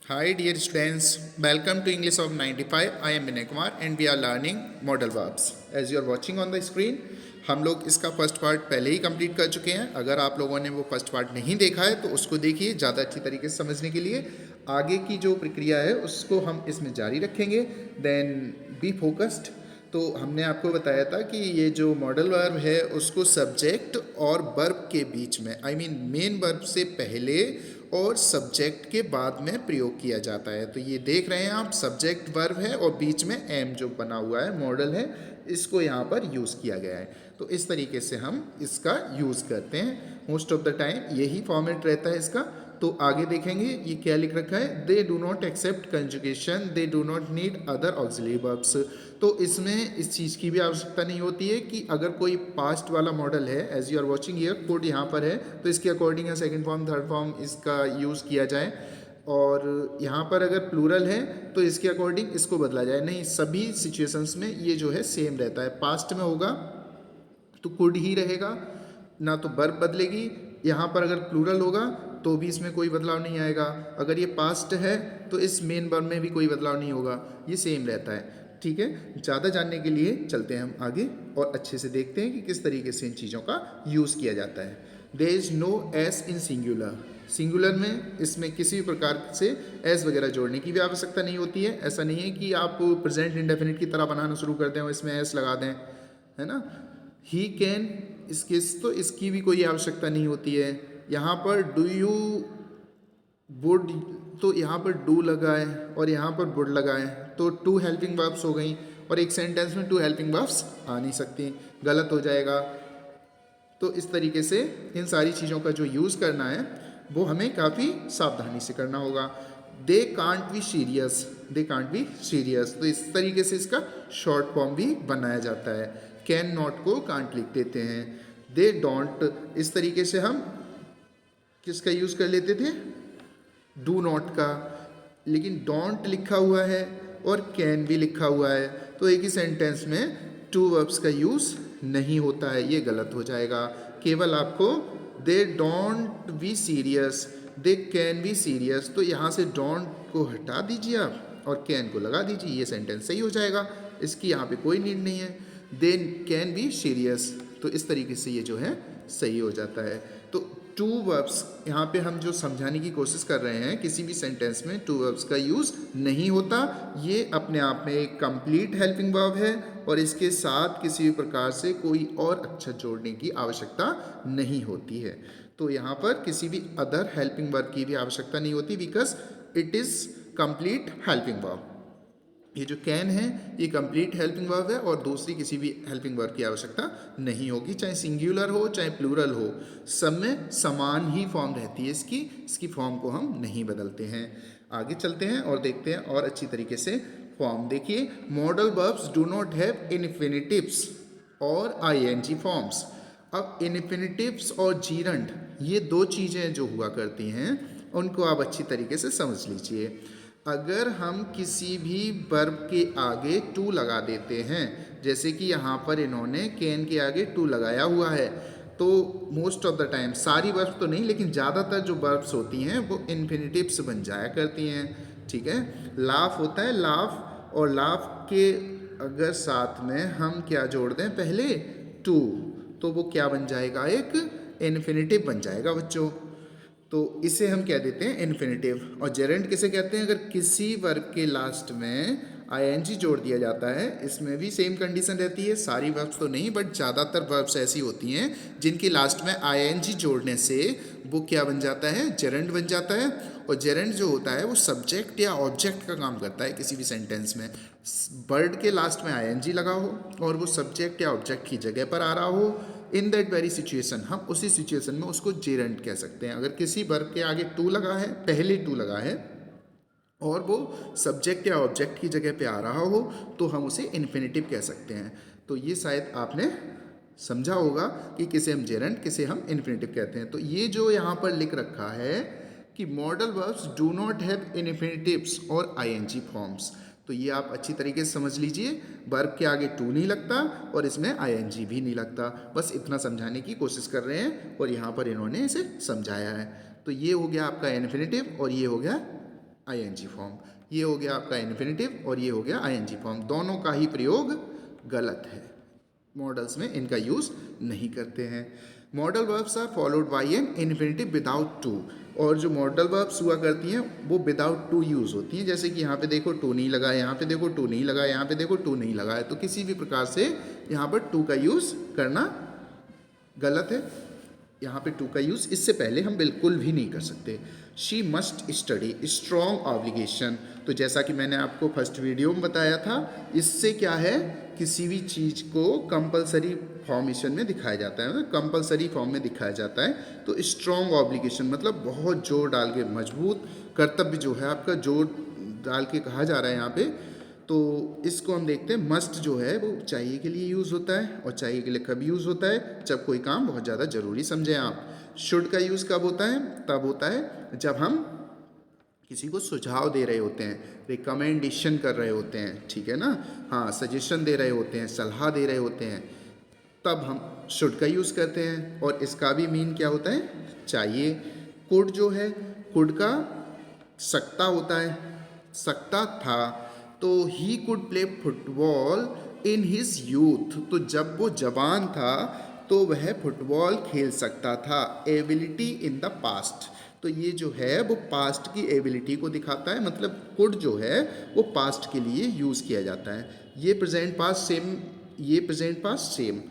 Hi dear students, welcome to English of 95. I am Vinay Kumar and we are learning modal verbs. As you are watching on the screen, हम लोग इसका first part पहले ही complete कर चुके हैं. अगर आप लोगों ने वो फर्स्ट पार्ट नहीं देखा है तो उसको देखिए ज़्यादा अच्छी तरीके से समझने के लिए. आगे की जो प्रक्रिया है उसको हम इसमें जारी रखेंगे. Then be focused. तो हमने आपको बताया था कि ये जो मॉडल वर्ब है उसको सब्जेक्ट और वर्ब के बीच में मेन वर्ब से पहले और सब्जेक्ट के बाद में प्रयोग किया जाता है. तो ये देख रहे हैं आप, सब्जेक्ट वर्ब है और बीच में एम जो बना हुआ है मॉडल है, इसको यहाँ पर यूज़ किया गया है. तो इस तरीके से हम इसका यूज़ करते हैं. मोस्ट ऑफ द टाइम यही फॉर्मेट रहता है इसका. तो आगे देखेंगे ये क्या लिख रखा है. They do not accept conjugation, they do not need other auxiliary verbs. तो इसमें इस चीज़ की भी आवश्यकता नहीं होती है कि अगर कोई पास्ट वाला मॉडल है, as you are watching here could यहाँ पर है, तो इसके अकॉर्डिंग है सेकंड फॉर्म थर्ड फॉर्म इसका यूज़ किया जाए. और यहाँ पर अगर प्लूरल है तो इसके अकॉर्डिंग इसको बदला जाए. नहीं, सभी सिचुएशंस में ये जो है सेम रहता है. पास्ट में होगा तो कुड ही रहेगा, ना तो वर्ब बदलेगी. यहाँ पर अगर प्लूरल होगा तो भी इसमें कोई बदलाव नहीं आएगा. अगर ये पास्ट है तो इस मेन वर्ब में भी कोई बदलाव नहीं होगा, ये सेम रहता है. ठीक है, ज़्यादा जानने के लिए चलते हैं हम आगे और अच्छे से देखते हैं कि किस तरीके से इन चीज़ों का यूज़ किया जाता है. There is no s in singular. Singular में इसमें किसी भी प्रकार से एस वगैरह जोड़ने की भी आवश्यकता नहीं होती है. ऐसा नहीं है कि आप प्रेजेंट इंडेफिनिट की तरह बनाना शुरू कर दें और इसमें एस लगा दें, है ना. ही कैन, तो इसकी भी कोई आवश्यकता नहीं होती है. यहाँ पर डू यू वुड, तो यहाँ पर डू लगाए और यहाँ पर वुड लगाए तो टू हेल्पिंग वर्ब्स हो गई. और एक सेंटेंस में टू हेल्पिंग वर्ब्स आ नहीं सकती, गलत हो जाएगा. तो इस तरीके से इन सारी चीज़ों का जो यूज़ करना है वो हमें काफ़ी सावधानी से करना होगा. They can't be serious, they can't be serious, तो इस तरीके से इसका शॉर्ट फॉर्म भी बनाया जाता है. कैन नॉट को कांट लिख देते हैं. दे डोंट, इस तरीके से हम किसका यूज़ कर लेते थे, डू नॉट का. लेकिन डोंट लिखा हुआ है और कैन भी लिखा हुआ है, तो एक ही सेंटेंस में टू वर्ब्स का यूज़ नहीं होता है, ये गलत हो जाएगा. केवल आपको they don't be serious, they can be serious, तो यहाँ से डोंट को हटा दीजिए आप और कैन को लगा दीजिए, ये सेंटेंस सही हो जाएगा. इसकी यहाँ पे कोई नीड नहीं है. दे कैन बी सीरियस, तो इस तरीके से ये जो है सही हो जाता है. तो टू वर्ब्स यहाँ पे हम जो समझाने की कोशिश कर रहे हैं, किसी भी सेंटेंस में टू वर्ब्स का यूज़ नहीं होता. ये अपने आप में एक कंप्लीट हेल्पिंग वर्ब है और इसके साथ किसी भी प्रकार से कोई और अक्षर जोड़ने की आवश्यकता नहीं होती है. तो यहाँ पर किसी भी अदर हेल्पिंग वर्ब की भी आवश्यकता नहीं होती, because it is complete helping verb. ये जो कैन है ये कंप्लीट हेल्पिंग वर्ब है और दूसरी किसी भी हेल्पिंग वर्ब की आवश्यकता नहीं होगी. चाहे सिंगुलर हो चाहे प्लूरल हो, सब में समान ही फॉर्म रहती है इसकी फॉर्म को हम नहीं बदलते हैं. आगे चलते हैं और देखते हैं और अच्छी तरीके से फॉर्म. देखिए, modal verbs do not have infinitives और आईएनजी फॉर्म्स. अब इन्फिनिटिव्स और जीरंड, ये दो चीज़ें जो हुआ करती हैं उनको आप अच्छी तरीके से समझ लीजिए. अगर हम किसी भी वर्ब के आगे टू लगा देते हैं, जैसे कि यहाँ पर इन्होंने कैन के आगे टू लगाया हुआ है, तो मोस्ट ऑफ द टाइम, सारी वर्ब्स तो नहीं लेकिन ज़्यादातर जो वर्ब्स होती हैं वो इन्फिनिटिव्स बन जाया करती हैं. ठीक है, लाफ होता है लाफ, और लाफ के अगर साथ में हम क्या जोड़ दें पहले, टू, तो वो क्या बन जाएगा, एक इन्फिनिटिव बन जाएगा बच्चों. तो इसे हम कह देते हैं इन्फिनिटिव. और जेरेंट किसे कहते हैं, अगर किसी वर्ब के लास्ट में आईएनजी जोड़ दिया जाता है. इसमें भी सेम कंडीशन रहती है, सारी वर्ब्स तो नहीं बट ज़्यादातर वर्ब्स ऐसी होती हैं जिनके लास्ट में आईएनजी जोड़ने से वो क्या बन जाता है, जेरेंट बन जाता है. और जेरेंट जो होता है वो सब्जेक्ट या ऑब्जेक्ट का काम करता है किसी भी सेंटेंस में. वर्ड के लास्ट में आईएनजी लगा हो और वो सब्जेक्ट या ऑब्जेक्ट की जगह पर आ रहा हो, इन दैट वेरी सिचुएशन, हम उसी सिचुएशन में उसको जेरेंट कह सकते हैं. अगर किसी वर्ब के आगे टू लगा है, पहले टू लगा है और वो सब्जेक्ट या ऑब्जेक्ट की जगह पे आ रहा हो, तो हम उसे इन्फिनिटिव कह सकते हैं. तो ये शायद आपने समझा होगा कि किसे हम जेरेंट, किसे हम इन्फिनिटिव कहते हैं. तो ये जो यहाँ पर लिख रखा है कि modal verbs do not have infinitives और आईएनजी फॉर्म्स, तो ये आप अच्छी तरीके से समझ लीजिए. वर्ब के आगे टू नहीं लगता और इसमें आईएनजी भी नहीं लगता. बस इतना समझाने की कोशिश कर रहे हैं और यहाँ पर इन्होंने इसे समझाया है. तो ये हो गया आपका इन्फिनिटिव और ये हो गया आईएनजी फॉर्म। ये हो गया आपका इन्फिनेटिव और ये हो गया आईएनजी फॉर्म। दोनों का ही प्रयोग गलत है, मॉडल्स में इनका यूज़ नहीं करते हैं। Modal verbs are followed by an infinitive without to, और जो मॉडल वर्ब्स हुआ करती हैं वो विदाउट टू यूज़ होती हैं। जैसे कि यहाँ पे देखो टू नहीं लगा, यहाँ पे देखो टू नहीं लगा, यहाँ पे देखो टू नहीं लगा है, तो किसी भी प्रकार से यहाँ पर टू का यूज़ करना गलत है। यहाँ पे टू का यूज़ इससे पहले हम बिल्कुल भी नहीं कर सकते। She must study, strong obligation, तो जैसा कि मैंने आपको फर्स्ट वीडियो में बताया था, इससे क्या है, किसी भी चीज़ को कंपलसरी फॉर्मेशन में दिखाया जाता है, मतलब कंपलसरी फॉर्म में दिखाया जाता है। तो स्ट्रॉन्ग ऑब्लिगेशन मतलब बहुत जोर डाल के, मजबूत कर्तव्य जो है आपका, जोर डाल के कहा जा रहा है यहाँ पे। तो इसको हम देखते हैं, मस्ट जो है वो चाहिए के लिए यूज़ होता है, और चाहिए के लिए कब यूज़ होता है, जब कोई काम बहुत ज़्यादा ज़रूरी समझें आप। शुड का यूज़ कब होता है, तब होता है जब हम किसी को सुझाव दे रहे होते हैं, रिकमेंडेशन कर रहे होते हैं, ठीक है ना, हाँ, सजेशन दे रहे होते हैं, सलाह दे रहे होते हैं, तब हम शुड का यूज़ करते हैं। और इसका भी मीन क्या होता है, चाहिए। कुड जो है, कुड का सकता होता है, सकता था, तो he could play football in his youth, तो जब वो जवान था तो वह फुटबॉल खेल सकता था। एबिलिटी इन द पास्ट, तो ये जो है वो पास्ट की एबिलिटी को दिखाता है, मतलब कुड जो है वो पास्ट के लिए यूज़ किया जाता है। ये प्रेजेंट पास्ट सेम, ये प्रेजेंट पास्ट सेम।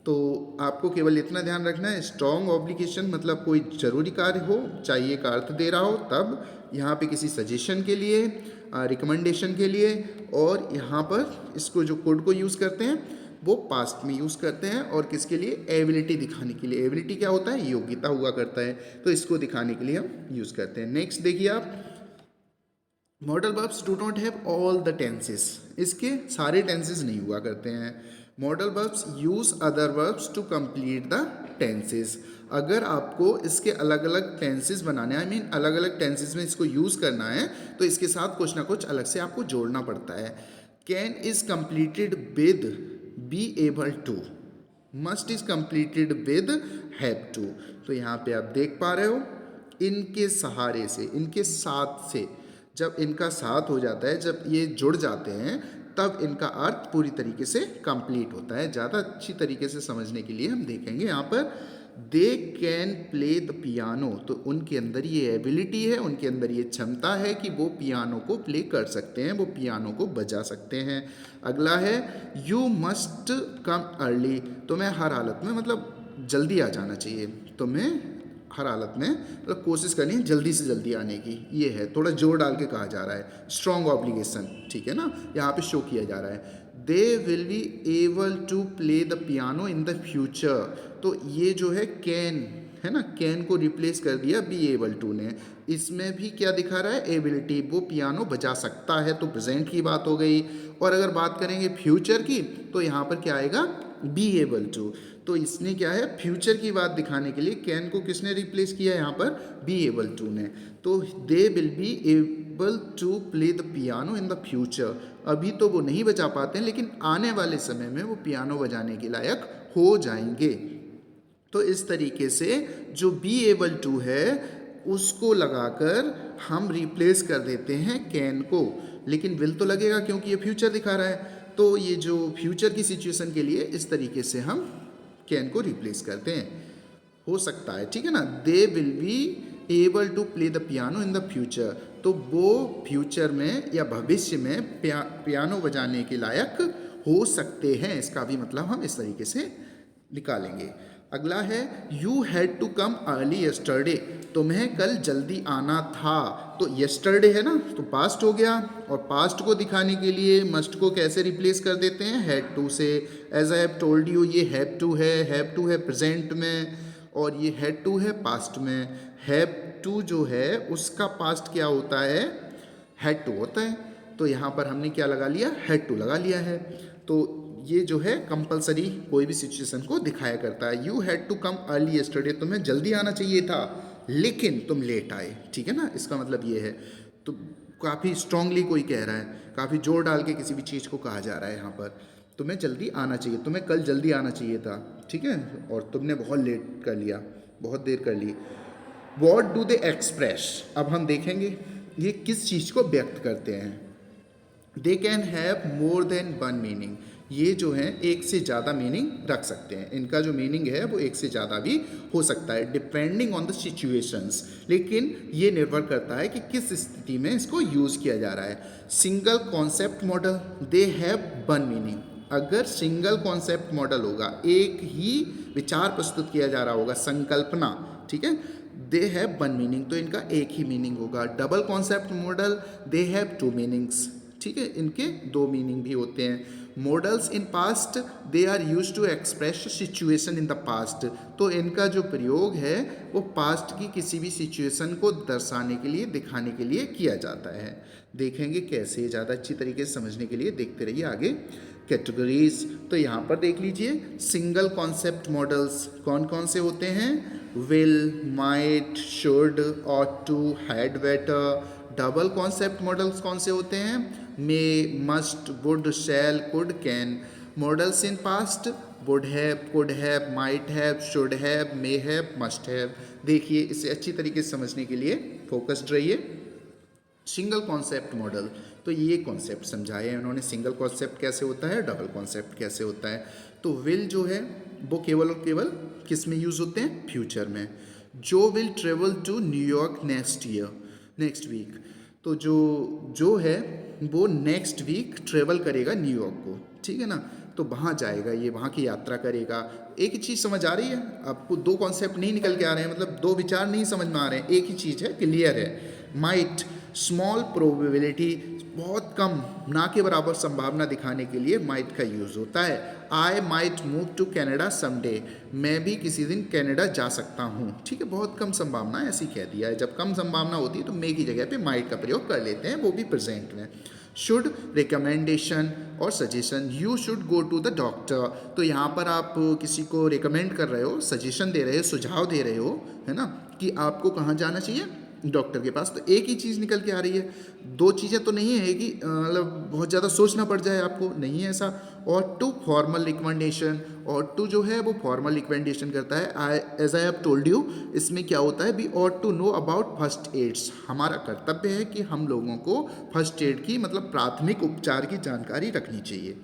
तो आपको केवल इतना ध्यान रखना है, स्ट्रॉन्ग ऑब्लिगेशन मतलब कोई ज़रूरी कार्य हो, चाहिए का अर्थ दे रहा हो, तब यहाँ पे किसी सजेशन के लिए, रिकमेंडेशन के लिए, और यहाँ पर इसको जो कोड को यूज़ करते हैं वो पास्ट में यूज़ करते हैं, और किसके लिए, एबिलिटी दिखाने के लिए। एबिलिटी क्या होता है, योग्यता हुआ करता है, तो इसको दिखाने के लिए हम यूज़ करते हैं। नेक्स्ट देखिए आप, modal verbs do not have all the tenses, इसके सारे टेंसेस नहीं हुआ करते हैं। Modal verbs use other verbs to complete the tenses, अगर आपको इसके अलग अलग टेंसेस बनाने, आई मीन अलग अलग टेंसेस में इसको यूज़ करना है, तो इसके साथ कुछ ना कुछ अलग से आपको जोड़ना पड़ता है। Can is completed with be able to, must is completed with have to, तो यहाँ पे आप देख पा रहे हो, इनके सहारे से, इनके साथ से, जब इनका साथ हो जाता है, जब ये जुड़ जाते हैं, तब इनका अर्थ पूरी तरीके से कंप्लीट होता है। ज़्यादा अच्छी तरीके से समझने के लिए हम देखेंगे यहाँ पर, they can play the piano, तो उनके अंदर ये एबिलिटी है, उनके अंदर ये क्षमता है कि वो पियानो को प्ले कर सकते हैं, वो पियानो को बजा सकते हैं। अगला है, यू मस्ट कम अर्ली, तुम्हें हर हालत में, मतलब जल्दी आ जाना चाहिए, तुम्हें हर हालत में मतलब कोशिश करनी है जल्दी से जल्दी आने की, ये है, थोड़ा जोर डाल के कहा जा रहा है, स्ट्रॉन्ग ऑब्लिगेशन, ठीक है ना, यहाँ पे शो किया जा रहा है। They will be able to play the piano in the future, तो ये जो है कैन है ना, कैन को रिप्लेस कर दिया बी एबल टू ने, इसमें भी क्या दिखा रहा है, एबिलिटी, वो पियानो बजा सकता है, तो प्रेजेंट की बात हो गई। और अगर बात करेंगे फ्यूचर की, तो यहाँ पर क्या आएगा, बी एबल टू, तो इसने क्या है, फ्यूचर की बात दिखाने के लिए कैन को किसने रिप्लेस किया यहाँ पर, बी एबल टू ने। तो they will be able to play the piano in the future, अभी तो वो नहीं बजा पाते हैं, लेकिन आने वाले समय में वो पियानो बजाने के लायक हो जाएंगे। तो इस तरीके से जो बी एबल टू है उसको लगाकर हम रिप्लेस कर देते हैं कैन को, लेकिन विल तो लगेगा क्योंकि ये फ्यूचर दिखा रहा है, तो ये जो फ्यूचर की सिचुएशन के लिए इस तरीके से हम कैन को रिप्लेस करते हैं, हो सकता है, ठीक है ना। They will be able to play the piano in the future, तो वो फ्यूचर में या भविष्य में पियानो बजाने के लायक हो सकते हैं, इसका भी मतलब हम इस तरीके से निकालेंगे। अगला है, you had to come early yesterday, तुम्हें कल जल्दी आना था, तो यस्टरडे है ना, तो पास्ट हो गया, और पास्ट को दिखाने के लिए मस्ट को कैसे रिप्लेस कर देते हैं, हैड टू से। As I have told you, ये हैव टू है प्रेजेंट में, और ये हैड टू है पास्ट में। हैव टू जो है उसका पास्ट क्या होता है, हैड टू होता है, तो यहाँ पर हमने क्या लगा लिया, हैड टू लगा लिया है। तो ये जो है कंपलसरी कोई भी सिचुएशन को दिखाया करता है। You had to come early yesterday, तुम्हें जल्दी आना चाहिए था लेकिन तुम लेट आए, ठीक है ना, इसका मतलब ये है। तो काफ़ी स्ट्रांगली कोई कह रहा है, काफ़ी जोर डाल के किसी भी चीज़ को कहा जा रहा है यहाँ पर, तुम्हें जल्दी आना चाहिए, तुम्हें कल जल्दी आना चाहिए था, ठीक है, और तुमने बहुत लेट कर लिया, बहुत देर कर ली। वॉट डू दे एक्सप्रेस, अब हम देखेंगे ये किस चीज़ को व्यक्त करते हैं। They can have more than one meaning, ये जो है एक से ज़्यादा मीनिंग रख सकते हैं, इनका जो मीनिंग है वो एक से ज़्यादा भी हो सकता है डिपेंडिंग ऑन द सिचुएशंस, लेकिन ये निर्भर करता है कि किस स्थिति में इसको यूज़ किया जा रहा है। Single concept modal, they have one meaning, अगर सिंगल कॉन्सेप्ट मॉडल होगा, एक ही विचार प्रस्तुत किया जा रहा होगा, संकल्पना, ठीक है, दे हैव वन मीनिंग, तो इनका एक ही मीनिंग होगा। Double concept modal, they have two meanings, ठीक है, इनके दो मीनिंग भी होते हैं। Modals in past, they are use to express situation in the past, तो इनका जो प्रयोग है वो पास्ट की किसी भी सिचुएशन को दर्शाने के लिए, दिखाने के लिए किया जाता है। देखेंगे कैसे, ज़्यादा अच्छी तरीके से समझने के लिए देखते रहिए आगे। कैटेगरीज, तो यहाँ पर देख लीजिए सिंगल कॉन्सेप्ट मॉडल्स कौन कौन से होते हैं, will, might, should, ought to, had better. Double concept modals कौन से होते हैं, may, must, would, shall, could, can. Modals in past, would have, could have, might have, should have, may have, must have. देखिए इसे अच्छी तरीके से समझने के लिए फोकस्ड रहिए। सिंगल कॉन्सेप्ट मॉडल, तो ये कॉन्सेप्ट समझाए हैं उन्होंने, सिंगल कॉन्सेप्ट कैसे होता है, डबल कॉन्सेप्ट कैसे होता है। तो विल जो है वो केवल और केवल किस में यूज़ होते हैं, फ्यूचर में। जो will travel to New York next year, next week, तो जो है वो नेक्स्ट वीक ट्रेवल करेगा न्यूयॉर्क को, ठीक है ना, तो वहाँ जाएगा, ये वहाँ की यात्रा करेगा। एक ही चीज़ समझ आ रही है आपको, दो कॉन्सेप्ट नहीं निकल के आ रहे हैं, मतलब दो विचार नहीं समझ में आ रहे हैं, एक ही चीज़ है, क्लियर है। माइट, स्मॉल प्रोबेबिलिटी, बहुत कम, ना के बराबर संभावना दिखाने के लिए माइट का यूज़ होता है। I might move to Canada someday, मैं भी किसी दिन कनाडा जा सकता हूँ, ठीक है, बहुत कम संभावना है, ऐसे ही कह दिया है। जब कम संभावना होती है तो मे की जगह पे माइट का प्रयोग कर लेते हैं, वो भी प्रेजेंट में। शुड, रिकमेंडेशन और suggestion, you should go to the doctor, तो यहाँ पर आप किसी को रिकमेंड कर रहे हो, सजेशन दे रहे हो, सुझाव दे रहे हो, है ना, कि आपको कहाँ जाना चाहिए, डॉक्टर के पास। तो एक ही चीज़ निकल के आ रही है, दो चीज़ें तो नहीं है कि मतलब बहुत ज़्यादा सोचना पड़ जाए आपको, नहीं है ऐसा। Ought to formal recommendation, ought to जो है वो फॉर्मल रिकमेंडेशन करता है। I as I have told you, इसमें क्या होता है, we ought to know about first aids, हमारा कर्तव्य है कि हम लोगों को फर्स्ट एड की, मतलब प्राथमिक उपचार की जानकारी रखनी चाहिए।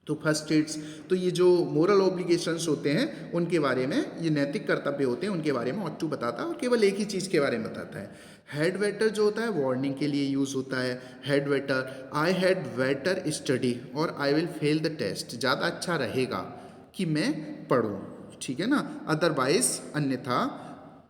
तो फर्स्ट एड्स, तो ये जो मोरल ऑब्लिगेशंस होते हैं उनके बारे में, ये नैतिक कर्तव्य होते हैं उनके बारे में ऑट टू बताता है, और केवल एक ही चीज़ के बारे में बताता है। हैड वेटर जो होता है वार्निंग के लिए यूज़ होता है। Had better, I had better study or I will fail the test, ज़्यादा अच्छा रहेगा कि मैं पढ़ूँ, ठीक है ना, अदरवाइज, अन्यथा,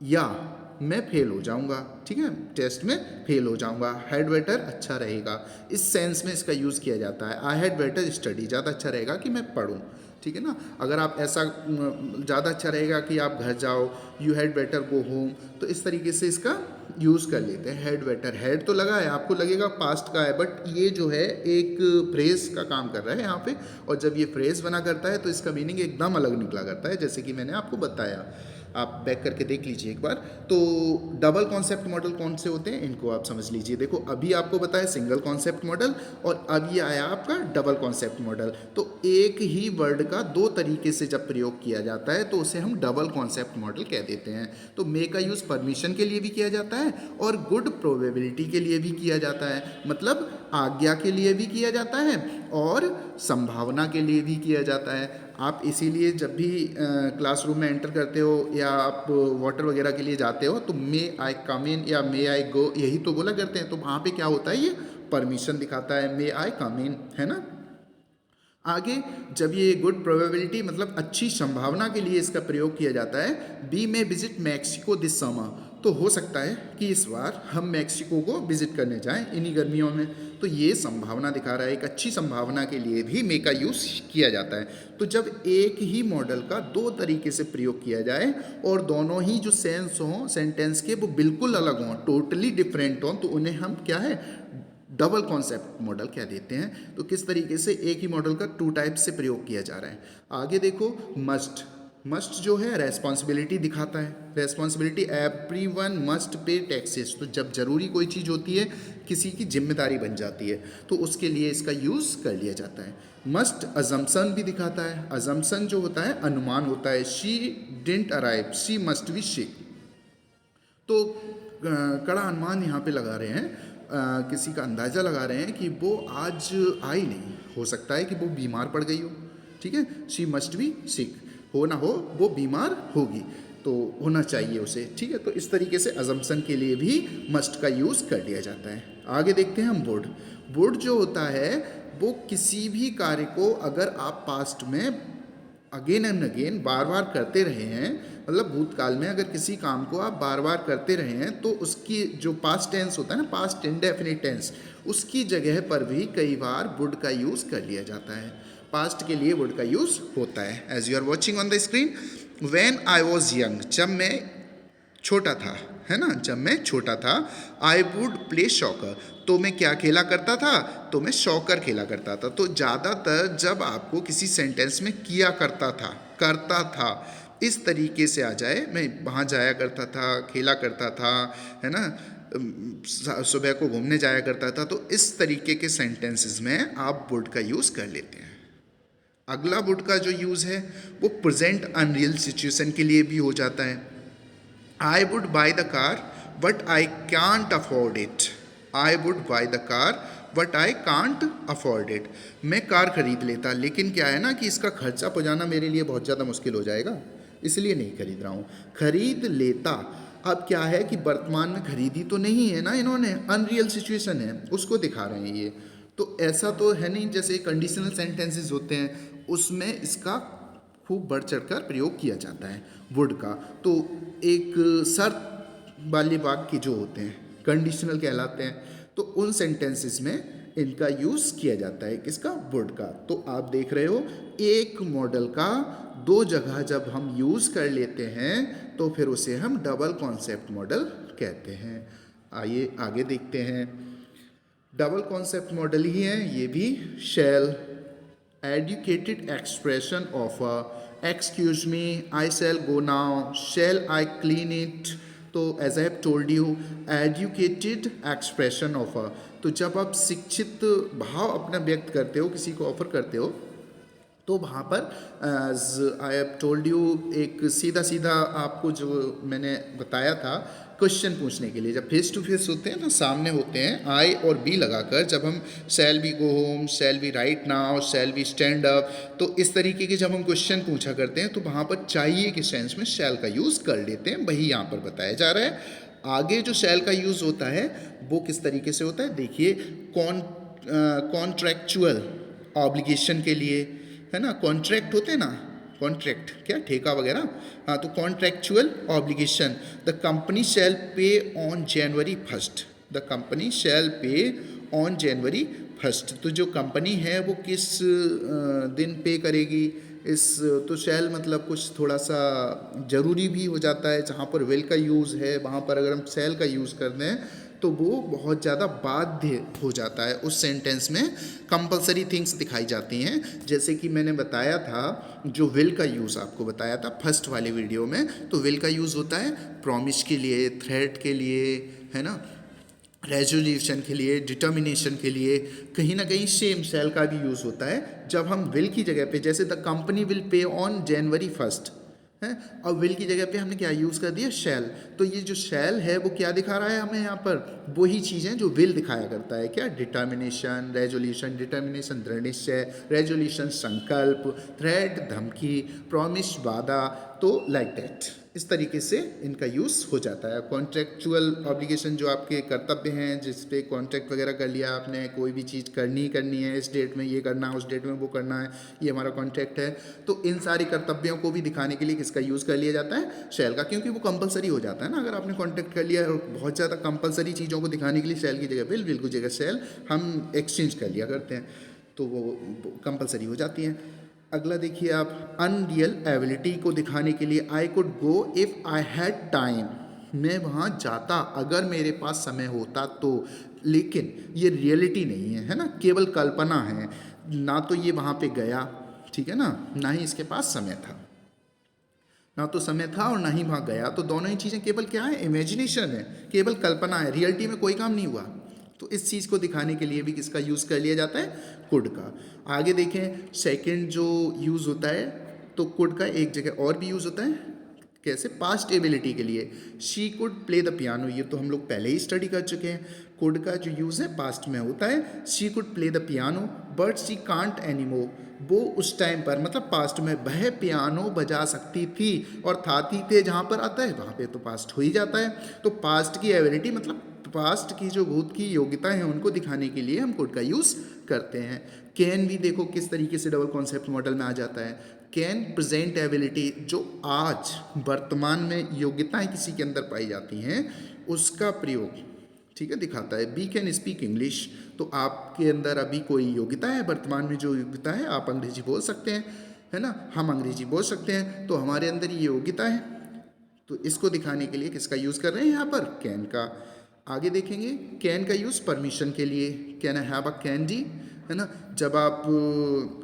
या मैं फेल हो जाऊंगा, ठीक है, टेस्ट में फेल हो जाऊंगा। हैड बेटर अच्छा रहेगा, इस सेंस में इसका यूज़ किया जाता है। आई हैड बेटर स्टडी, ज़्यादा अच्छा रहेगा कि मैं पढूं, ठीक है ना। अगर आप ऐसा ज़्यादा अच्छा रहेगा कि आप घर जाओ, you had better go home, तो इस तरीके से इसका यूज़ कर लेते हैं। हैड बेटर, हैड तो लगा है, आपको लगेगा पास्ट का है, बट ये जो है एक फ्रेज का काम कर रहा है यहाँ पे, और जब ये फ्रेज बना करता है तो इसका मीनिंग एकदम अलग निकला करता है, जैसे कि मैंने आपको बताया। आप बैक करके देख लीजिए एक बार। तो डबल कॉन्सेप्ट मॉडल कौन से होते हैं, इनको आप समझ लीजिए। देखो अभी आपको बताया सिंगल कॉन्सेप्ट मॉडल, और अब ये आया आपका डबल कॉन्सेप्ट मॉडल। तो एक ही वर्ड का दो तरीके से जब प्रयोग किया जाता है तो उसे हम डबल कॉन्सेप्ट मॉडल कह देते हैं। तो मे का यूज़ परमिशन के लिए भी किया जाता है और गुड प्रोबेबिलिटी के लिए भी किया जाता है, मतलब आज्ञा के लिए भी किया जाता है और संभावना के लिए भी किया जाता है। आप इसीलिए जब भी क्लासरूम में एंटर करते हो या आप वाटर वगैरह के लिए जाते हो तो मे आई कम इन या मे आई गो, यही तो बोला करते हैं। तो वहाँ पे क्या होता है, ये परमिशन दिखाता है, मे आई कम इन, है ना। आगे जब ये गुड प्रोबेबिलिटी मतलब अच्छी संभावना के लिए इसका प्रयोग किया जाता है, बी में विजिट मैक्सिको दिस समर, तो हो सकता है कि इस बार हम मैक्सिको को विजिट करने जाएं इन्हीं गर्मियों में। तो ये संभावना दिखा रहा है, एक अच्छी संभावना के लिए भी मे का यूज़ किया जाता है। तो जब एक ही मॉडल का दो तरीके से प्रयोग किया जाए और दोनों ही जो सेंस हों सेंटेंस के वो बिल्कुल अलग हों, टोटली डिफरेंट हों, तो उन्हें हम क्या है, डबल कॉन्सेप्ट मॉडल कह देते हैं। तो किस तरीके से एक ही मॉडल का टू टाइप से प्रयोग किया जा रहा है। आगे देखो मस्ट, मस्ट जो है रेस्पॉन्सिबिलिटी दिखाता है, responsibility, everyone must pay taxes, तो जब जरूरी कोई चीज़ होती है, किसी की जिम्मेदारी बन जाती है, तो उसके लिए इसका यूज़ कर लिया जाता है। मस्ट अजम्पशन भी दिखाता है, अजम्पशन जो होता है अनुमान होता है, she didn't arrive, she must be sick. तो कड़ा अनुमान यहाँ पे लगा रहे हैं, किसी का अंदाज़ा लगा रहे हैं कि वो आज आई नहीं, हो सकता है कि वो बीमार पड़ गई हो, ठीक है, शी मस्ट बी सिक, हो ना हो वो बीमार होगी, तो होना चाहिए उसे, ठीक है। तो इस तरीके से अजम्पशन के लिए भी मस्ट का यूज़ कर लिया जाता है। आगे देखते हैं हम वुड। वुड जो होता है वो किसी भी कार्य को अगर आप पास्ट में अगेन एंड अगेन बार बार करते रहे हैं, मतलब भूतकाल में अगर किसी काम को आप बार बार करते रहे हैं, तो उसकी जो पास्ट टेंस होता है ना, पास्ट इंडेफिनिट टेंस, उसकी जगह पर भी कई बार वुड का यूज़ कर लिया जाता है। पास्ट के लिए वुड का यूज़ होता है। As you are watching on the screen, when I was young, जब मैं छोटा था, है ना, जब मैं छोटा था, आई वुड प्ले शॉकर, तो मैं क्या खेला करता था, तो मैं शॉकर खेला करता था। तो ज़्यादातर जब आपको किसी सेंटेंस में किया करता था इस तरीके से आ जाए, मैं वहाँ जाया करता था, खेला करता था, है ना, सुबह को घूमने जाया करता था, तो इस तरीके के सेंटेंसेस में आप वुड का यूज़ कर लेते हैं। अगला वुड का जो यूज़ है वो प्रेजेंट अनरियल सिचुएशन के लिए भी हो जाता है। I would buy the car but I can't afford it, I would buy the car but I can't afford it, मैं कार खरीद लेता, लेकिन क्या है ना कि इसका खर्चा पहुँचाना मेरे लिए बहुत ज़्यादा मुश्किल हो जाएगा, इसलिए नहीं खरीद रहा हूँ। खरीद लेता, अब क्या है कि वर्तमान में खरीदी तो नहीं है ना इन्होंने, अनरियल सिचुएशन है उसको दिखा रहे हैं ये, तो ऐसा तो है नहीं। जैसे कंडीशनल सेंटेंसेस होते हैं उसमें इसका खूब बढ़ चढ़कर प्रयोग किया जाता है वुड का। तो एक शर्त वाले वाक्य जो होते हैं कंडीशनल कहलाते हैं, तो उन सेंटेंसेस में इनका यूज़ किया जाता है, किसका, वुड का। तो आप देख रहे हो एक मॉडल का दो जगह जब हम यूज़ कर लेते हैं तो फिर उसे हम डबल कॉन्सेप्ट मॉडल कहते हैं। आइए आगे देखते हैं। डबल कॉन्सेप्ट मॉडल ही है ये भी। Shall, educated expression of excuse me, I shall go now, shall I clean it. तो as I have told you, educated expression of, तो जब आप शिक्षित भाव अपना व्यक्त करते हो, किसी को ऑफर करते हो, तो वहाँ पर as I have told you एक सीधा सीधा आपको जो मैंने बताया था क्वेश्चन पूछने के लिए, जब फेस टू फेस होते हैं ना, सामने होते हैं, आई और बी लगाकर, जब हम shall be go home, shall be right now, shall be stand up, तो इस तरीके के जब हम क्वेश्चन पूछा करते हैं तो वहाँ पर चाहिए के सेंस में शैल का यूज़ कर लेते हैं, वही यहाँ पर बताया जा रहा है। आगे जो शैल का यूज़ होता है वो किस तरीके से होता है देखिए। कॉन्ट्रैक्चुअल ऑब्लिगेशन के लिए, है ना, कॉन्ट्रैक्ट होते हैं ना, कॉन्ट्रैक्ट क्या, ठेका वगैरह, हाँ, तो contractual obligation, the company shall pay on January 1, the company shall pay on January 1, तो जो कंपनी है वो किस दिन पे करेगी, इस, तो शैल मतलब कुछ थोड़ा सा ज़रूरी भी हो जाता है। जहाँ पर विल का यूज़ है वहाँ पर अगर हम शैल का यूज़ कर दें तो वो बहुत ज़्यादा बाध्य हो जाता है, उस सेंटेंस में कंपलसरी थिंग्स दिखाई जाती हैं। जैसे कि मैंने बताया था, जो विल का यूज़ आपको बताया था फर्स्ट वाले वीडियो में, तो विल का यूज़ होता है प्रॉमिस के लिए, थ्रेट के लिए, है ना, रेजोल्यूशन के लिए, डिटर्मिनेशन के लिए। कहीं ना कहीं सेम शैल का भी यूज़ होता है जब हम विल की जगह पे, जैसे the company will pay on January 1 है, और विल की जगह पे हमने क्या यूज़ कर दिया, शैल। तो ये जो शैल है वो क्या दिखा रहा है हमें यहाँ पर, वही चीज़ें जो विल दिखाया करता है, क्या, डिटर्मिनेशन, रेजोल्यूशन, डिटर्मिनेशन दृढ़ निश्चय, रेजोल्यूशन संकल्प, थ्रेट धमकी, प्रॉमिस वादा, तो लाइक दैट, इस तरीके से इनका यूज़ हो जाता है। कॉन्ट्रैक्चुअल ऑब्लिगेशन जो आपके कर्तव्य हैं, जिस पे कॉन्ट्रैक्ट वगैरह कर लिया आपने, कोई भी चीज़ करनी है, इस डेट में ये करना है, उस डेट में वो करना है, ये हमारा कॉन्ट्रैक्ट है, तो इन सारी कर्तव्यों को भी दिखाने के लिए किसका यूज़ कर लिया जाता है, शैल का, क्योंकि वो कंपलसरी हो जाता है ना। अगर आपने कॉन्ट्रैक्ट कर लिया और बहुत ज़्यादा कंपलसरी चीज़ों को दिखाने के लिए शैल की जगह विल, विल की जगह शैल हम एक्सचेंज कर लिया करते हैं, तो वो कंपलसरी हो जाती हैं। अगला देखिए आप, अनरियल एबिलिटी को दिखाने के लिए, I could go if I had time, मैं वहाँ जाता अगर मेरे पास समय होता तो, लेकिन ये रियलिटी नहीं है, है ना, केवल कल्पना है, ना तो ये वहाँ पे गया, ठीक है ना, ना ही इसके पास समय था, ना तो समय था और ना ही वहाँ गया, तो दोनों ही चीज़ें केवल क्या है, इमेजिनेशन है, केवल कल्पना है, रियलिटी में कोई काम नहीं हुआ। तो इस चीज़ को दिखाने के लिए भी किसका यूज़ कर लिया जाता है, कुड का। आगे देखें, सेकंड जो यूज़ होता है, तो कुड का एक जगह और भी यूज़ होता है, कैसे? पास्ट एबिलिटी के लिए। She could play the piano, ये तो हम लोग पहले ही स्टडी कर चुके हैं। कुड का जो यूज़ है पास्ट में होता है। She could play the piano but she can't any more, वो उस टाइम पर मतलब पास्ट में वह पियानो बजा सकती थी, और था थी थे जहाँ पर आता है वहाँ पे तो पास्ट हो ही जाता है। तो पास्ट की एबिलिटी मतलब पास्ट की जो भूत की योग्यता है उनको दिखाने के लिए हम कुड का यूज़ करते हैं। कैन भी देखो किस तरीके से डबल कॉन्सेप्ट मॉडल में आ जाता है। कैन प्रेजेंट एबिलिटी, जो आज वर्तमान में योग्यताएं किसी के अंदर पाई जाती हैं उसका प्रयोग, ठीक है, दिखाता है। बी कैन स्पीक इंग्लिश, तो आपके अंदर अभी कोई योग्यता है, वर्तमान में जो योग्यता है, आप अंग्रेजी बोल सकते हैं, है ना, हम अंग्रेजी बोल सकते हैं, तो हमारे अंदर ये योग्यता है। तो इसको दिखाने के लिए किसका यूज़ कर रहे हैं यहाँ पर? कैन का। आगे देखेंगे कैन का यूज़ परमिशन के लिए। Can I have a candy, है ना, जब आप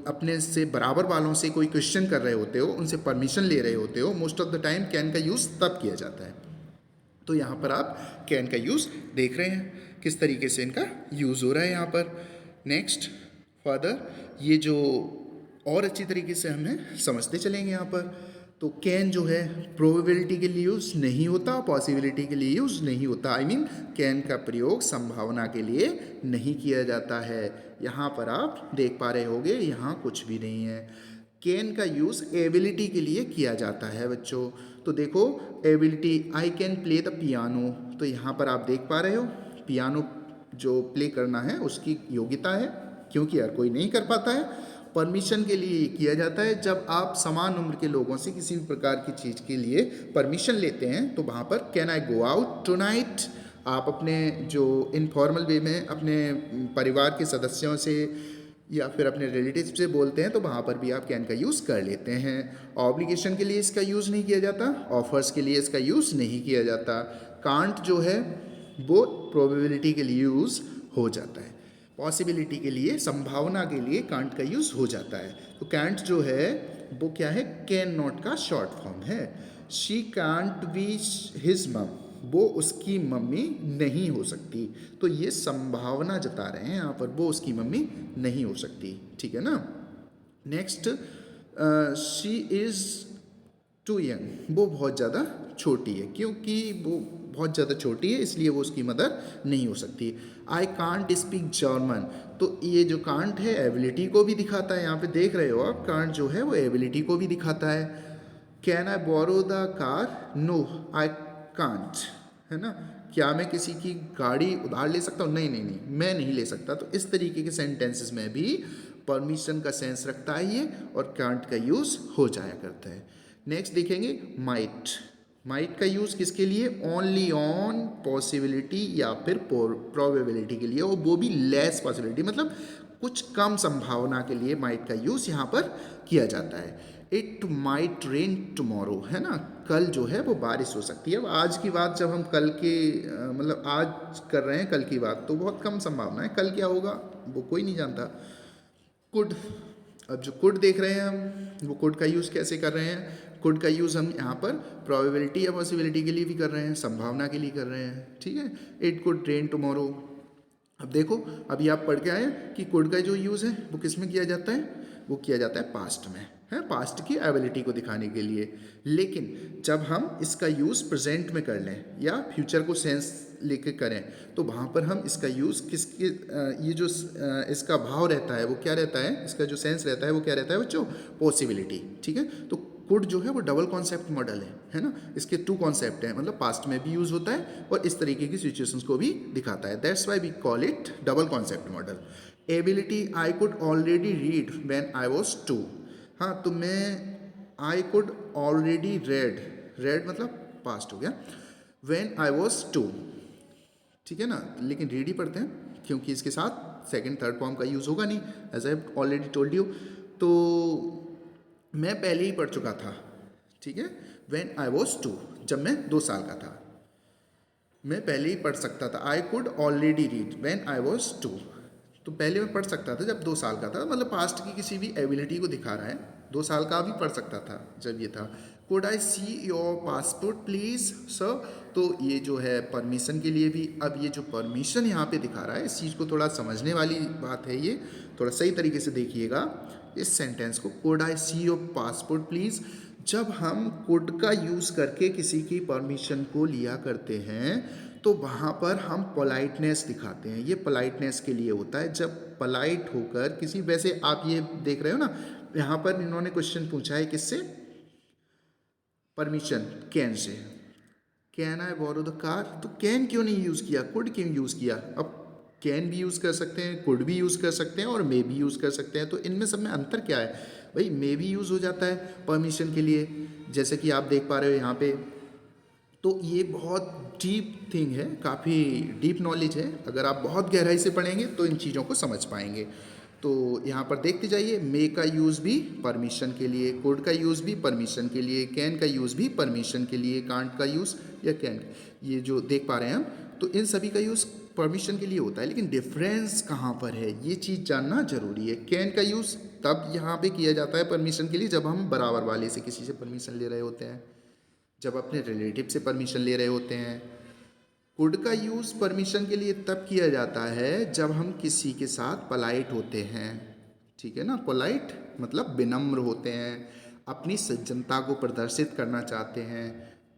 अपने से बराबर वालों से कोई क्वेश्चन कर रहे होते हो, उनसे परमिशन ले रहे होते हो, most of the time can का यूज़ तब किया जाता है। तो यहाँ पर आप कैन का यूज़ देख रहे हैं किस तरीके से इनका यूज़ हो रहा है यहाँ पर। नेक्स्ट फर्दर ये जो और अच्छी तरीके से हमें समझते चलेंगे यहाँ पर। तो कैन जो है प्रोबेबिलिटी के लिए यूज़ नहीं होता, पॉसिबिलिटी के लिए यूज़ नहीं होता। आई मीन कैन का प्रयोग संभावना के लिए नहीं किया जाता है। यहाँ पर आप देख पा रहे होंगे यहाँ कुछ भी नहीं है। कैन का यूज़ एबिलिटी के लिए किया जाता है बच्चों। तो देखो ability, I can play the piano, तो यहाँ पर आप देख पा रहे हो पियानो जो प्ले करना है उसकी योग्यता है, क्योंकि हर कोई नहीं कर पाता है। परमिशन के लिए किया जाता है, जब आप समान उम्र के लोगों से किसी भी प्रकार की चीज़ के लिए परमिशन लेते हैं तो वहाँ पर can I go out tonight, आप अपने जो इनफॉर्मल वे में अपने परिवार के सदस्यों से या फिर अपने रिलेटिव से बोलते हैं तो वहाँ पर भी आप कैन का यूज़ कर लेते हैं। ऑब्लिगेशन के लिए इसका यूज़ नहीं किया जाता, ऑफर्स के लिए इसका यूज़ नहीं किया जाता। कांट जो है वो प्रोबेबिलिटी के लिए यूज़ हो जाता है, पॉसिबिलिटी के लिए, संभावना के लिए कांट का यूज़ हो जाता है। तो कांट जो है वो क्या है? कैन नॉट का शॉर्ट फॉर्म है। शी कांट बी हिज मम, वो उसकी मम्मी नहीं हो सकती। तो ये संभावना जता रहे हैं यहाँ पर, वो उसकी मम्मी नहीं हो सकती, ठीक है ना। Next she is too young, वो बहुत ज़्यादा छोटी है, क्योंकि वो बहुत ज़्यादा छोटी है इसलिए वो उसकी मदर नहीं हो सकती। आई कांट स्पीक जर्मन, तो ये जो कांट है एबिलिटी को भी दिखाता है, यहाँ पे देख रहे हो आप, कांट जो है वो एबिलिटी को भी दिखाता है। Can I borrow the car? No I can't, है ना, क्या मैं किसी की गाड़ी उधार ले सकता हूँ? नहीं नहीं नहीं, मैं नहीं ले सकता। तो इस तरीके के सेंटेंसेस में भी परमिशन का सेंस रखता है ये, और कांट का यूज़ हो जाया करता है। नेक्स्ट देखेंगे माइट। माइट का यूज़ किसके लिए? ओनली ऑन पॉसिबिलिटी या फिर प्रोबेबिलिटी के लिए, और वो भी लेस पॉसिबिलिटी, मतलब कुछ कम संभावना के लिए माइट का यूज़ यहाँ पर किया जाता है। इट माइट रेन टुमारो, है ना, कल जो है वो बारिश हो सकती है। अब आज की बात जब हम कल के मतलब आज कर रहे हैं कल की बात, तो बहुत कम संभावना है, कल क्या होगा वो कोई नहीं जानता। कुड, अब जो कुड देख रहे हैं हम, वो कुड का यूज़ कैसे कर रहे हैं? कुड का यूज़ हम यहाँ पर प्रोबेबिलिटी या पॉसिबिलिटी के लिए भी कर रहे हैं, संभावना के लिए कर रहे हैं, ठीक है। It could rain tomorrow. अब देखो अभी आप पढ़ के आए कि कुड का जो यूज़ है वो किस में किया जाता है? वो किया जाता है पास्ट में, है, पास्ट की एबिलिटी को दिखाने के लिए। लेकिन जब हम इसका यूज़ प्रेजेंट में कर लें या फ्यूचर को सेंस लेके करें तो वहाँ पर हम इसका यूज़ किसके ये जो इसका भाव रहता है वो क्या रहता है, इसका जो सेंस रहता है वो क्या रहता है बच्चों? पॉसिबिलिटी, ठीक है। तो कुड जो है वो डबल कॉन्सेप्ट मॉडल है ना, इसके टू कॉन्सेप्ट हैं, मतलब पास्ट में भी यूज़ होता है और इस तरीके की सिचुएशंस को भी दिखाता है। That's why we call it double concept modal. Ability, I could already read when I was 2, हाँ, तो मैं I could already read, read मतलब पास्ट हो गया, व्हेन आई वाज 2, ठीक है ना, लेकिन रीड ही पढ़ते हैं क्योंकि इसके साथ सेकंड थर्ड फॉर्म का यूज़ होगा नहीं, as I already told you. तो मैं पहले ही पढ़ चुका था, ठीक है, व्हेन आई वाज 2, जब मैं 2 साल का था, मैं पहले ही पढ़ सकता था। आई could already read when I was 2, तो पहले मैं पढ़ सकता था जब 2 साल का था, मतलब पास्ट की किसी भी एबिलिटी को दिखा रहा है। 2 साल का भी पढ़ सकता था जब ये था। Could I see your passport please sir, तो ये जो है परमिशन के लिए भी। अब ये जो परमिशन यहाँ पे दिखा रहा है, इस चीज़ को थोड़ा समझने वाली बात है, ये थोड़ा सही तरीके से देखिएगा इस सेंटेंस को। Could I see your passport please, जब हम कुड का यूज़ करके किसी की परमिशन को लिया करते हैं तो वहाँ पर हम पोलाइटनेस दिखाते हैं। ये पोलाइटनेस के लिए होता है। जब पोलाइट होकर किसी, वैसे आप ये देख रहे हो ना, यहाँ पर इन्होंने क्वेश्चन पूछा है किससे? परमिशन, कैन से। Can I borrow the car, तो कैन क्यों नहीं यूज़ किया, कुड क्यों यूज़ किया? अब कैन भी यूज़ कर सकते हैं, कुड भी यूज़ कर सकते हैं और मे भी यूज़ कर सकते हैं। तो इनमें सब में अंतर क्या है भाई? मे भी यूज़ हो जाता है परमिशन के लिए, जैसे कि आप देख पा रहे हो यहाँ पे। तो ये बहुत डीप थिंग है, काफ़ी डीप नॉलेज है। अगर आप बहुत गहराई से पढ़ेंगे तो इन चीज़ों को समझ पाएंगे। तो यहाँ पर देखते जाइए, मे का यूज़ भी परमिशन के लिए, कुड का यूज़ भी परमिशन के लिए, कैन का यूज़ भी परमिशन के लिए, कांट का यूज़ या कैन, ये जो देख पा रहे हैं हम, तो इन सभी का यूज़ परमिशन के लिए होता है। लेकिन डिफरेंस कहाँ पर है, ये चीज़ जानना जरूरी है। कैन का यूज़ तब यहाँ पे किया जाता है परमिशन के लिए जब हम बराबर वाले से किसी से परमिशन ले रहे होते हैं, जब अपने रिलेटिव से परमिशन ले रहे होते हैं। कुड का यूज़ परमिशन के लिए तब किया जाता है जब हम किसी के साथ पोलाइट होते हैं, ठीक है ना। पोलाइट मतलब विनम्र होते हैं, अपनी सज्जनता को प्रदर्शित करना चाहते हैं।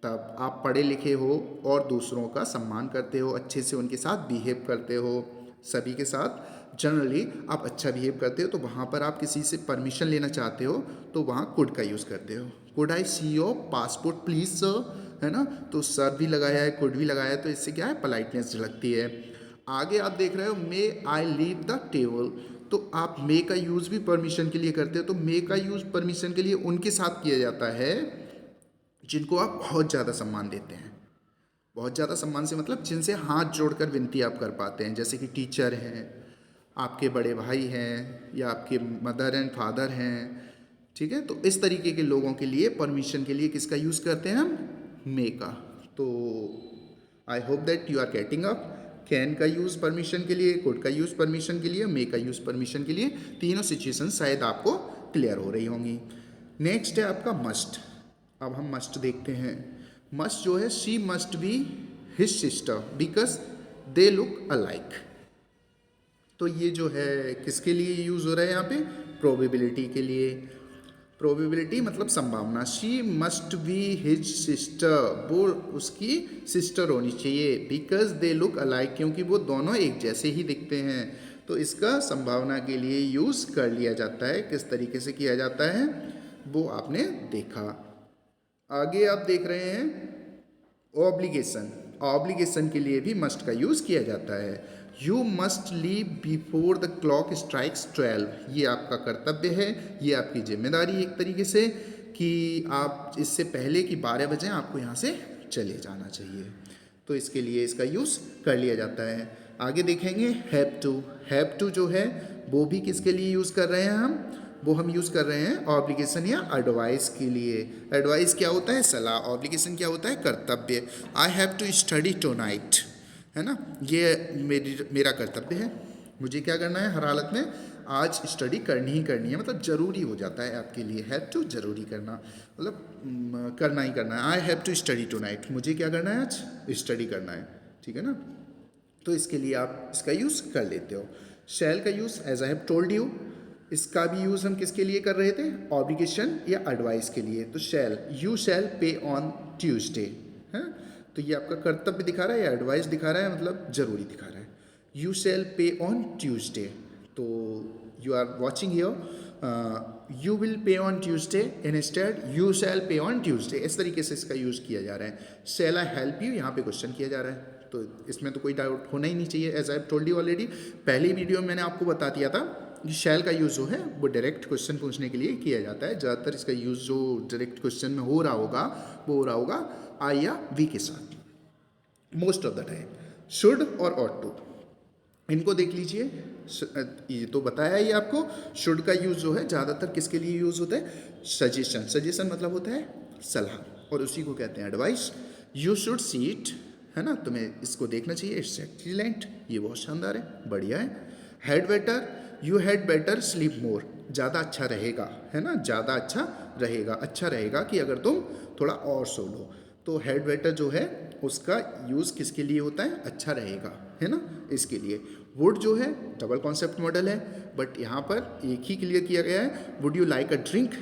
तब आप पढ़े लिखे हो और दूसरों का सम्मान करते हो, अच्छे से उनके साथ बिहेव करते हो, सभी के साथ जनरली आप अच्छा बिहेव करते हो। तो वहाँ पर आप किसी से परमिशन लेना चाहते हो तो वहाँ कुड का यूज़ करते हो। Could I see your passport please sir, है ना। तो सर भी लगाया है, कुड भी लगाया है, तो इससे क्या है, पोलाइटनेस झलकती है। आगे आप देख रहे हो, मे आई लीव द टेबल, तो आप मे का यूज़ भी परमिशन के लिए करते हो। तो मे का यूज़ परमिशन के लिए उनके साथ किया जाता है जिनको आप बहुत ज़्यादा सम्मान देते हैं। बहुत ज़्यादा सम्मान से मतलब जिनसे हाथ जोड़कर विनती आप कर पाते हैं, जैसे कि टीचर हैं, आपके बड़े भाई हैं, या आपके मदर एंड फादर हैं, ठीक है। तो इस तरीके के लोगों के लिए परमिशन के लिए किसका यूज़ करते हैं हम? मे का। तो I hope that you are getting up. Can का यूज़ परमिशन के लिए, कुड का यूज़ परमिशन के लिए, मे का यूज़ परमिशन के लिए, तीनों सिचुएशन शायद आपको क्लियर हो रही होंगी। नेक्स्ट है आपका मस्ट। अब हम मस्ट देखते हैं। मस्ट जो है, she must be his sister because they look alike. तो ये जो है किसके लिए यूज़ हो रहा है यहाँ पे? प्रोबेबिलिटी के लिए। प्रोबेबिलिटी मतलब संभावना। She must be his sister, वो उसकी सिस्टर होनी चाहिए। बिकॉज दे लुक अलाइक, क्योंकि वो दोनों एक जैसे ही दिखते हैं। तो इसका संभावना के लिए यूज़ कर लिया जाता है। किस तरीके से किया जाता है वो आपने देखा। आगे आप देख रहे हैं ऑब्लिगेशन। ऑब्लिगेशन के लिए भी मस्ट का यूज़ किया जाता है। You must leave before the clock strikes 12। ये आपका कर्तव्य है, ये आपकी जिम्मेदारी एक तरीके से, कि आप इससे पहले कि 12 बजे आपको यहाँ से चले जाना चाहिए। तो इसके लिए इसका यूज़ कर लिया जाता है। आगे देखेंगे हैव टू। हैव टू जो है वो भी किसके लिए यूज़ कर रहे हैं वो हम यूज़ कर रहे हैं ऑब्लिगेशन या एडवाइस के लिए। एडवाइस क्या होता है? सलाह। ऑब्लिगेशन क्या होता है? कर्तव्य। I have to study tonight, है ना, ये मेरा कर्तव्य है, मुझे क्या करना है, हर हालत में आज स्टडी करनी ही करनी है, मतलब ज़रूरी हो जाता है आपके लिए। हैव टू ज़रूरी करना, मतलब करना ही करना है। I have to study tonight, मुझे क्या करना है, आज स्टडी करना है, ठीक है ना। तो इसके लिए आप इसका यूज़ कर लेते हो। शैल का use as I have told you, इसका भी यूज़ हम किसके लिए कर रहे थे? ऑब्लिगेशन या एडवाइस के लिए। तो शैल, you shall pay on Tuesday, है। तो ये आपका कर्तव्य दिखा रहा है या एडवाइस दिखा रहा है, मतलब ज़रूरी दिखा रहा है। You shall pay on Tuesday, तो you are watching here, you will pay on Tuesday instead you shall pay on Tuesday. इस तरीके से इसका यूज़ किया जा रहा है। शैल आई हेल्प यू, यहाँ पे क्वेश्चन किया जा रहा है, तो इसमें तो कोई डाउट होना ही नहीं चाहिए। As I have told you already, पहली वीडियो में मैंने आपको बता दिया था कि शैल का यूज़ जो है वो डायरेक्ट क्वेश्चन पूछने के लिए किया जाता है। ज़्यादातर इसका यूज़ जो डायरेक्ट क्वेश्चन में हो रहा होगा वो हो रहा होगा आई या वी के साथ, most of the time. Should और ऑट टू, इनको देख लीजिए। ये तो बताया ही आपको। शुड का यूज़ जो है ज़्यादातर किसके लिए यूज़ होता है? सजेशन। सजेशन मतलब होता है सलाह, और उसी को कहते हैं advice. You should see it, है ना, तुम्हें इसको देखना चाहिए, इट्स एक्सीलेंट, ये बहुत शानदार है, बढ़िया है। Had better, you had better sleep मोर, ज़्यादा अच्छा रहेगा, है ना, ज़्यादा अच्छा रहेगा, अच्छा रहेगा कि अगर तुम थोड़ा और सो लो। तो हैड बेटर जो है उसका यूज़ किसके लिए होता है? अच्छा रहेगा, है ना, इसके लिए। वुड जो है डबल कॉन्सेप्ट मॉडल है, बट यहाँ पर एक ही क्लियर किया गया है। Would you like a drink,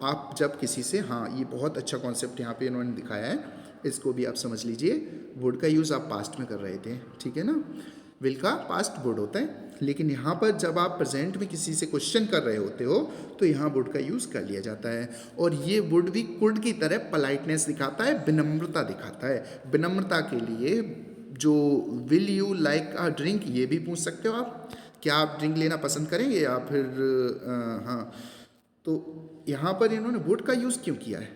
आप जब किसी से, हाँ ये बहुत अच्छा कॉन्सेप्ट यहाँ पे इन्होंने दिखाया है, इसको भी आप समझ लीजिए। वुड का यूज़ आप पास्ट में कर रहे थे, ठीक है ना, विल का पास्ट वुड होता है, लेकिन यहाँ पर जब आप प्रेजेंट में किसी से क्वेश्चन कर रहे होते हो तो यहाँ वुड का यूज़ कर लिया जाता है। और ये वुड भी कुड की तरह पोलाइटनेस दिखाता है, विनम्रता दिखाता है। विनम्रता के लिए जो will you like a drink, ये भी पूछ सकते हो आप, क्या आप ड्रिंक लेना पसंद करेंगे, या फिर हाँ। तो यहाँ पर इन्होंने वुड का यूज़ क्यों किया है,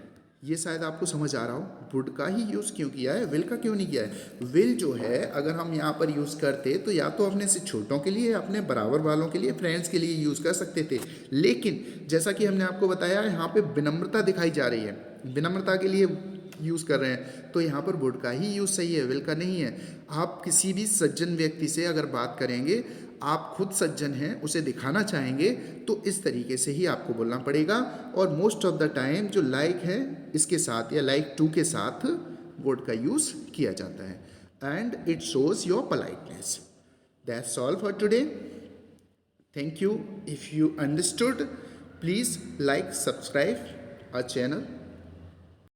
ये शायद आपको समझ आ रहा हो। वुड का ही यूज़ क्यों किया है, विल का क्यों नहीं किया है। विल जो है अगर हम यहाँ पर यूज़ करते तो या तो अपने से छोटों के लिए, अपने बराबर वालों के लिए, फ्रेंड्स के लिए यूज़ कर सकते थे, लेकिन जैसा कि हमने आपको बताया यहाँ पे विनम्रता दिखाई जा रही है, विनम्रता के लिए यूज़ कर रहे हैं, तो यहाँ पर वुड का ही यूज़ सही है, विल का नहीं है। आप किसी भी सज्जन व्यक्ति से अगर बात करेंगे, आप खुद सज्जन हैं, उसे दिखाना चाहेंगे, तो इस तरीके से ही आपको बोलना पड़ेगा। और मोस्ट ऑफ द टाइम जो लाइक है इसके साथ या लाइक टू के साथ वुड का यूज़ किया जाता है, and it shows your politeness. That's all for today. Thank you. If you understood, please like, subscribe our channel.